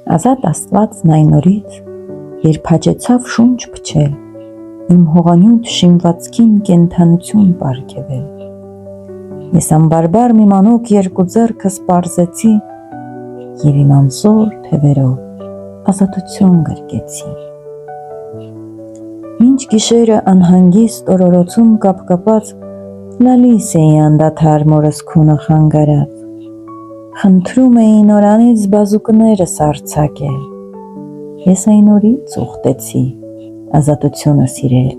Ազատ Աստվածն այն օրից, երբ հաճեցավ շունչ փչել, իմ հողանյութ շինվածքին կենդանություն պարգևել։ Ես անբարբար մի մանուկ երկու ձեռքս պարզեցի և իմ անզոր թևերով ազատություն գրկեցի։ Մինչ գիշերը անհանգիստ օրորոցում կապկապած լալիս էի անդադար մորս քունը խանգարած, խնդրում էի նորանից բազուկներս արձակել։ Ես այն օրից ուխտեցի ազատությունը սիրել։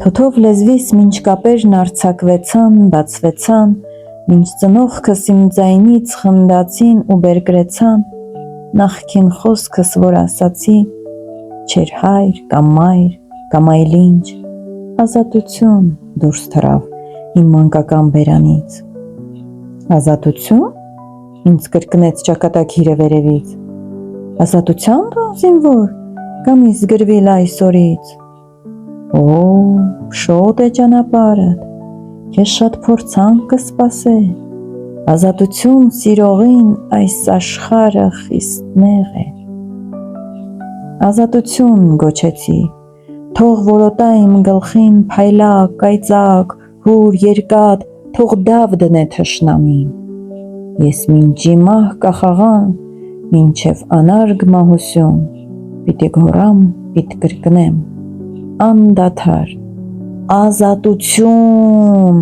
Թոթով լեզվիս մինչ կապերն արձակվեցան, բացվեցան, մինչ ծնողքս իմ ձայնից խնդացին ու բերկրեցան, նախքին խոսքս, որ ասացի, չէր հայր կամ մայր կամ այլինչ, ազատություն դուրս թռավ իմ մանկական բերանից։ Ազատություն, ինձ կրկնեց ճակատագիրը վերևից, ազատության դու զինվոր, կամ ինձ գրվիլ այսօրից։ Օ, շոտ է ճանապարհդ, քեզ շատ փորձանք կսպասե, ազատություն սիրողին այս աշխարհը խիստ նեղ է։ Ազատություն գոչեցի, թող որոտա իմ գլխին փայլակ, կայծակ, հուր, երկաթ, թող դավ դնե թշնամին։ Ես մինչի մահ կախաղամ, մինչև անարգ մահություն, պիտի գոռամ, պիտի կրկնեմ, անդադար, ազատություն։